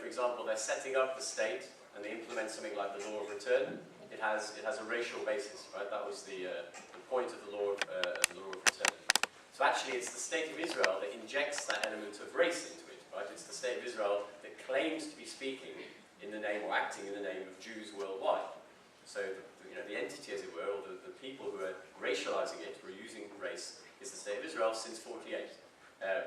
for example, they're setting up the state and they implement something like the law of return, it has a racial basis, right? That was the point of the law of return. So actually, it's the state of Israel that injects that element of race into it, right? It's the state of Israel that claims to be speaking in the name or acting in the name of Jews worldwide. So, the entity, as it were, or the people who are racializing it, who are using race, is the state of Israel since '48,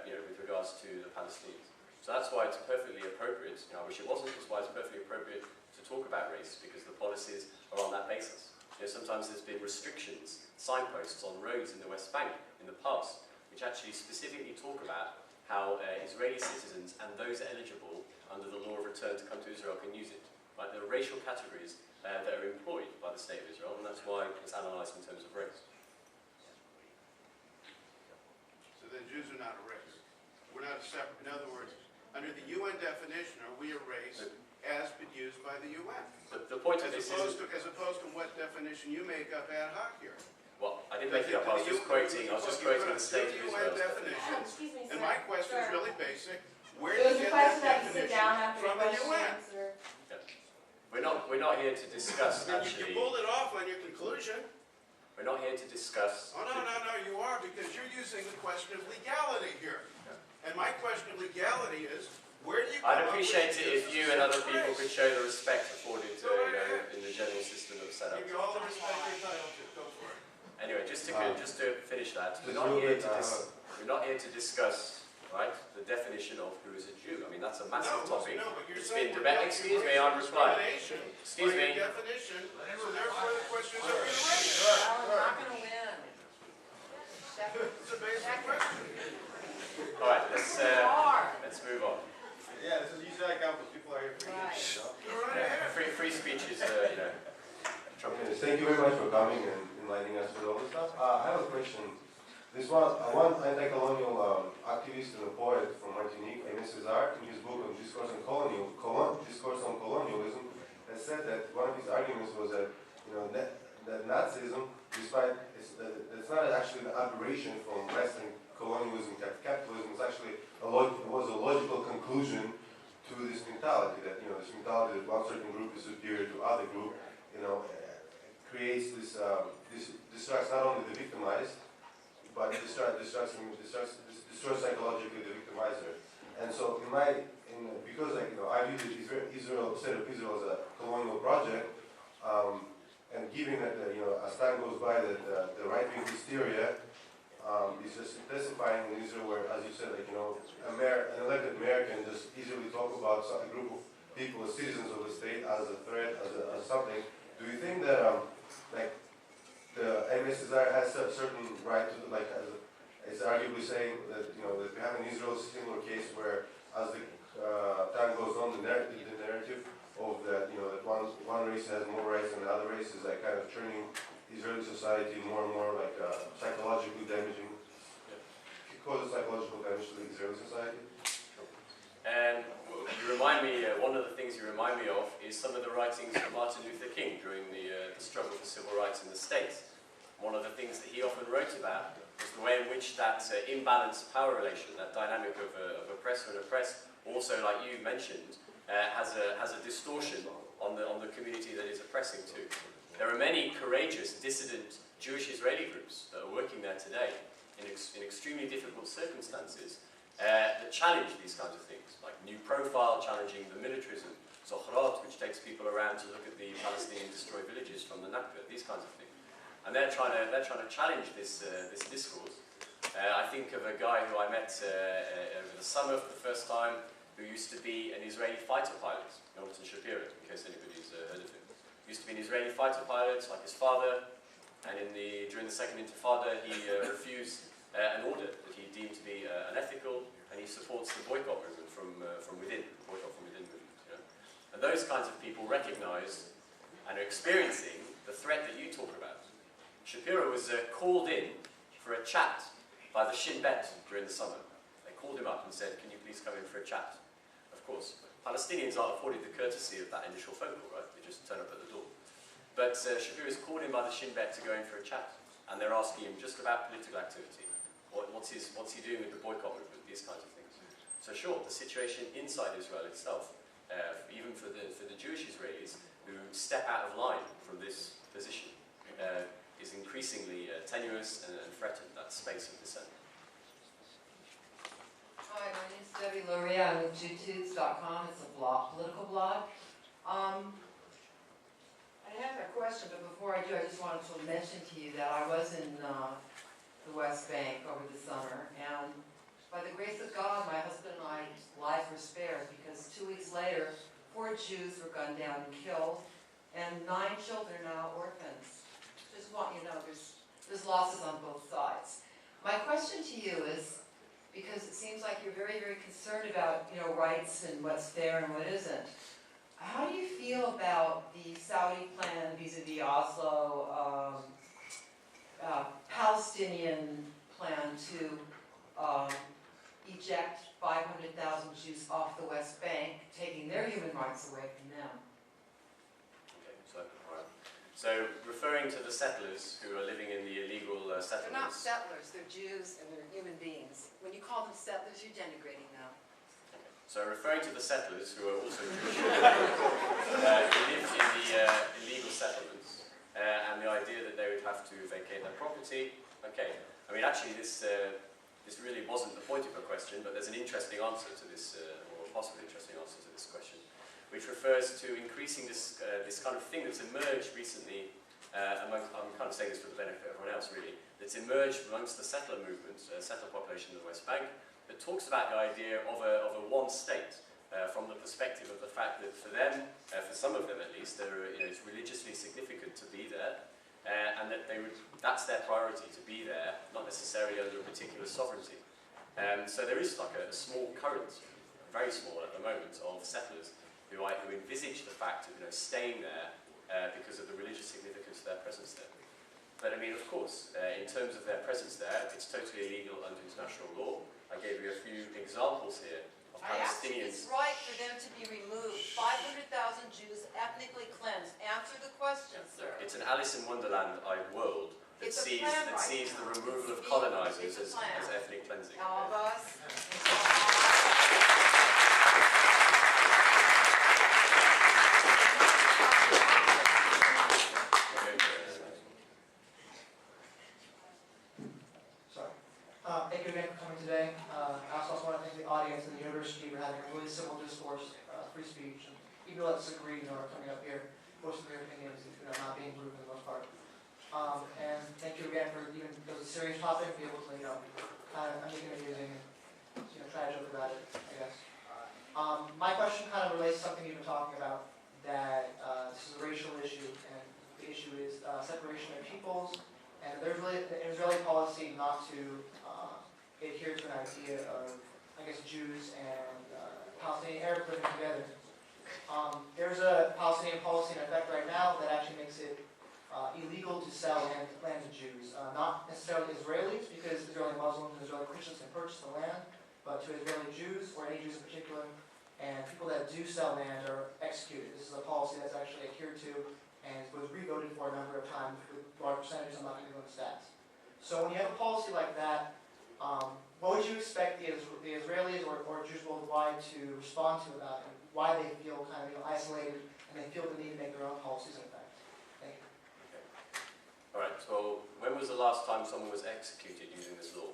with regards to the Palestinians. So that's why it's perfectly appropriate, I wish it wasn't, that's why it's perfectly appropriate to talk about race, because the policies are on that basis. Sometimes there's been restrictions, signposts on roads in the West Bank in the past, which actually specifically talk about how Israeli citizens and those eligible under the law of return to come to Israel can use it. Right? There are racial categories that are employed by the state of Israel, and that's why it's analysed in terms of race. So then Jews are not a race. We're not a separate. In other words, under the UN definition, are we a race as been used by the UN? The point of this is... As opposed to what definition you make up ad hoc here. Well, I didn't make it up. I was just quoting the state of Israel's definition. Excuse me, and my question is really basic. Where do you you get that sit definition down after from the UN? We're not here to discuss, actually... You pulled it off on your conclusion. We're not here to discuss... Oh, no, you are, because you're using the question of legality here. And my question of legality is, where do you come I'd appreciate it if you and other people could show the respect afforded to, in the general system that was set up. Give you all the respect you're entitled to. Go for it. Anyway, just to finish that, we're not here to discuss, right, the definition of who is a Jew. I mean, that's a massive topic. No, but you're it's saying been debated. Excuse me, I'm replying. Excuse me. Definition, so therefore the question is, are we a race? We're not going to win. It's a basic question. All right, let's move on. Yeah, this is usually like campus. People are here Free speech is, trumpet. Thank you very much for coming and enlightening us with all this stuff. I have a question. This one anti-colonial activist and a poet from Martinique, Aimé Césaire, in his book on Discourse on Colonialism, has said that one of his arguments was that that Nazism, despite it's not actually an aberration from Western colonialism, capitalism, it's actually was a logical conclusion to this mentality that this mentality that one certain group is superior to other group, creates this distracts not only the victimized, but destroys psychologically the victimizer. And so because I view the state of Israel as a colonial project, and given that as time goes by that the right-wing hysteria is just intensifying in Israel, where, as you said, an elected mayor can just easily talk about a group of people as citizens of the state as a threat, as something. Do you think that the Aimé Césaire has a certain right to, is arguably saying that that we have in Israel a similar case where, as the time goes on, the narrative of that one race has more rights than the other race is kind of turning Israeli society more and more psychologically damaging. It causes psychological damage to the Israeli society. And you remind me, one of the things you remind me of is some of the writings of Martin Luther King during the struggle for civil rights in the States. One of the things that he often wrote about was the way in which that imbalanced power relation, that dynamic of oppressor and oppressed, also, like you mentioned, has a distortion on the community that is oppressing too. There are many courageous, dissident Jewish Israeli groups that are working there today in extremely difficult circumstances that challenge these kinds of things, like New Profile challenging the militarism, Zochrot, which takes people around to look at the Palestinian destroyed villages from the Nakba, these kinds of things. And they're trying to challenge this discourse. I think of a guy who I met over the summer for the first time, who used to be an Israeli fighter pilot, Jonathan Shapiro, in case anybody's heard of him. He used to be an Israeli fighter pilot, like his father, and during the Second Intifada, he refused an order that he deemed to be unethical, and he supports the boycott movement from within, the boycott from within movement. And those kinds of people recognize and are experiencing the threat that you talk about. Shapiro was called in for a chat by the Shin Bet during the summer. They called him up and said, "Can you please come in for a chat?" Of course, Palestinians aren't afforded the courtesy of that initial phone call, right? They just turn up at the door. But Shapiro is called in by the Shin Bet to go in for a chat, and they're asking him just about political activity. What's he doing with the boycott movement? These kinds of things. So sure, the situation inside Israel itself step out of line from this position is increasingly tenuous and threatened that space of dissent. Hi, my name is Debbie Luria. I'm with JewTudes.com. It's a blog, political blog. I have a question, but before I do, I just wanted to mention to you that I was in the West Bank over the summer, and by the grace of God, my husband and I's lives were spared, because 2 weeks later, 4 Jews were gunned down and killed, and 9 children are now orphans. Just want you to know there's losses on both sides. My question to you is, because it seems like you're very, very concerned about, rights and what's fair and what isn't. How do you feel about the Saudi plan vis-a-vis Oslo, Palestinian plan to eject 500,000 Jews off the West Bank, taking their human rights away from them? Okay, so referring to the settlers who are living in the illegal settlements. They're not settlers, they're Jews and they're human beings. When you call them settlers, you're denigrating them. So referring to the settlers who are also Jewish, who live in the illegal settlements, and the idea that they would have to vacate their property. Okay, I mean actually this really wasn't the point of your question, but there's an interesting answer to this, or possibly interesting answer to this question, which refers to increasing this kind of thing that's emerged recently, I'm kind of saying this for the benefit of everyone else really, that's emerged amongst the settler movement, settler population of the West Bank, that talks about the idea of a one state, from the perspective of the fact that for them, for some of them at least, it's religiously significant to be there, and that that's their priority, to be there, not necessarily under a particular sovereignty. So there is like a small current, very small at the moment, of settlers who envisage the fact of staying there because of the religious significance of their presence there. But I mean, of course, in terms of their presence there, it's totally illegal under international law. I gave you a few examples here of I asked if Palestinians. it's right for them to be removed. 500,000 Jews ethnically cleansed. Answer the question, sir. It's an Alice in Wonderland-eyed world that It's a sees, plan right the now. removal of It's colonizers a as plan. ethnic cleansing. All of us. Thank you again for coming today. I also want to thank the audience and the university for having a really civil discourse, free speech, and even though let's agree, are coming up here, voicing their opinions, not being rude for the most part. And thank you again for even though it's a serious topic, be able to, kind of make it amusing and, try to joke about it, I guess. My question kind of relates to something you've been talking about, that this is a racial issue, and the issue is separation of peoples, and there's really an Israeli policy not to adhere to an idea of, I guess, Jews and Palestinian Arabs living together. There's a Palestinian policy in effect right now that actually makes it illegal to sell land to Jews. Not necessarily Israelis, because Israeli Muslims and Israeli Christians can purchase the land, but to Israeli Jews, or any Jews in particular, and people that do sell land are executed. This is a policy that's actually adhered to and was re-voted for a number of times with large percentages. I'm not going to go into stats. So when you have a policy like that, what would you expect the Israelis or Jews worldwide to respond to about it? Why they feel kind of isolated and they feel the need to make their own policies in effect? Thank you. Okay. All right. So when was the last time someone was executed using this law?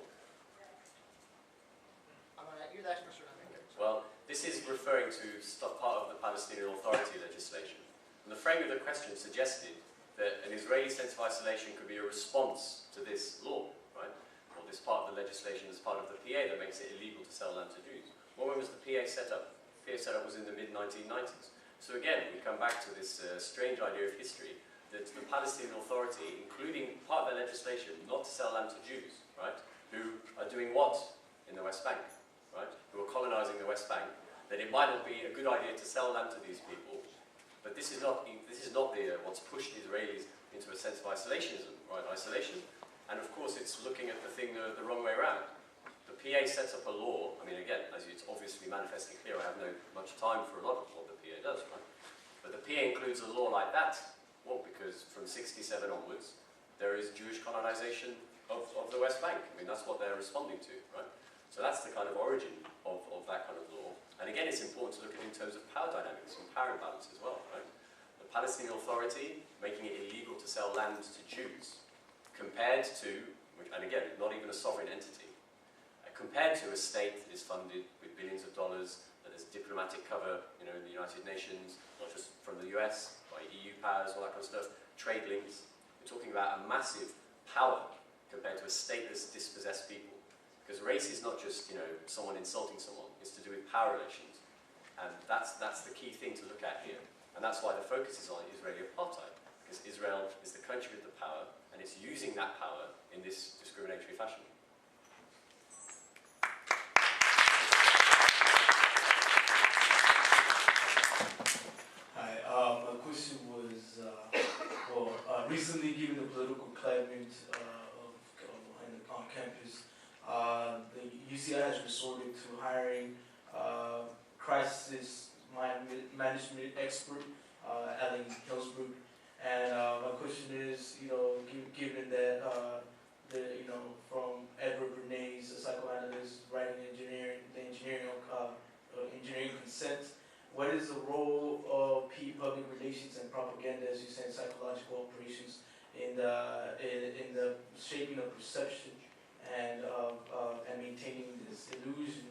You're the expert, sir. Well, this is referring to part of the Palestinian Authority legislation. And the frame of the question suggested that an Israeli sense of isolation could be a response to this law, right? Or this part of the legislation as part of the PA that makes it illegal to sell land to Jews. Well, when was the PA set up? The PA set up was in the mid-1990s. So again, we come back to this strange idea of history that the Palestinian Authority, including part of their legislation not to sell land to Jews, right? Who are doing what in the West Bank, right? Who are colonizing the West Bank, that it might not be a good idea to sell land to these people. But this is not what's pushed Israelis into a sense of isolationism, right? Isolation, and of course it's looking at the thing the wrong way around. The PA sets up a law. I mean, again, as it's obviously manifestly clear, I have no much time for a lot of what the PA does, right? But the PA includes a law like that. Well, because from '67 onwards, there is Jewish colonization of the West Bank. I mean, that's what they're responding to, right? So that's the kind of origin of that kind of law. And again, it's important to look at it in terms of power dynamics and power imbalance as well, right? The Palestinian Authority making it illegal to sell land to Jews, compared to, and again, not even a sovereign entity, compared to a state that is funded with billions of dollars, that has diplomatic cover, in the United Nations, not just from the US, by EU powers, all that kind of stuff, trade links. We're talking about a massive power compared to a stateless, dispossessed people. Because race is not just, someone insulting someone, it's to do with power relations. And that's the key thing to look at here. And that's why the focus is on Israeli apartheid. Because Israel is the country with the power, and it's using that power in this discriminatory fashion. Hi, my question was, recently given the political climate on campus, the UCI has resorted to hiring crisis management expert, Ellen Hillsbrook. And my question is, given that from Edward Bernays, a psychoanalyst writing engineering consent, what is the role of public relations and propaganda, as you said, psychological operations in the shaping of perception and maintaining this illusion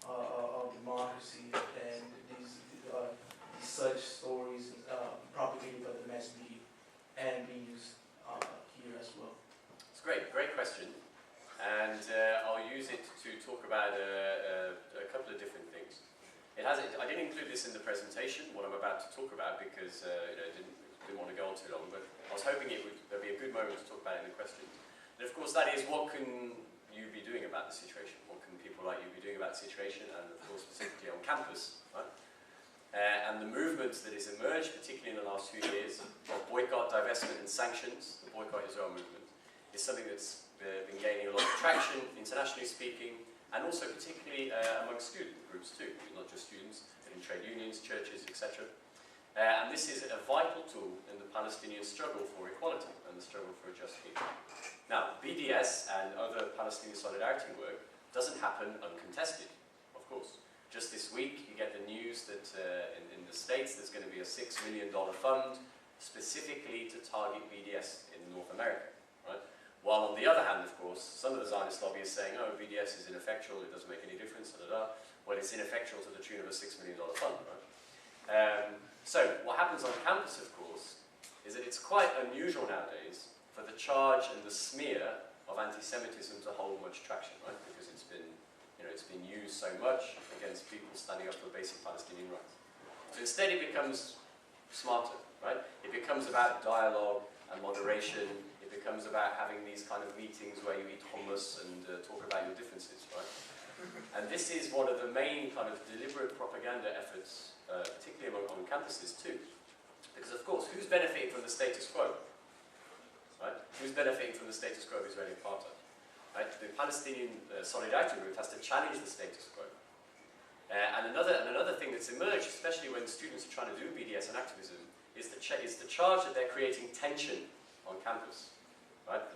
of democracy and these such stories propagated by the mass media and being used here as well? It's great question, and I'll use it to talk about a couple of different things. I didn't include this in the presentation, what I'm about to talk about, because didn't want to go on too long, but I was hoping there'd be a good moment to talk about it in the questions. And of course that is, what can you be doing about the situation? What can people like you be doing about the situation, and of course specifically on campus, right? And the movement that has emerged, particularly in the last few years, of boycott, divestment and sanctions, the Boycott Israel movement, is something that's been gaining a lot of traction, internationally speaking, and also particularly among student groups too, not just students, but in trade unions, churches, etc. And this is a vital tool in the Palestinian struggle for equality and the struggle for a just future. Now, BDS and other Palestinian solidarity work doesn't happen uncontested, of course. Just this week, you get the news that in the States there's going to be a $6 million fund specifically to target BDS in North America, right? While on the other hand, of course, some of the Zionist lobby is saying, oh, BDS is ineffectual, it doesn't make any difference, da, da, da. Well, it's ineffectual to the tune of a $6 million fund, right? So, what happens on campus, of course, is that it's quite unusual nowadays for the charge and the smear of anti-Semitism to hold much traction, right? Because it's been used so much against people standing up for basic Palestinian rights. So instead it becomes smarter, right? It becomes about dialogue and moderation. It becomes about having these kind of meetings where you eat hummus and talk about your differences, right? And this is one of the main kind of deliberate propaganda efforts, particularly on campuses too. Because of course, who's benefiting from the status quo? Right? Who's benefiting from the status quo of Israeli apartheid? Right? The Palestinian solidarity group has to challenge the status quo. And another thing that's emerged, especially when students are trying to do BDS and activism, is the charge that they're creating tension on campus. Right?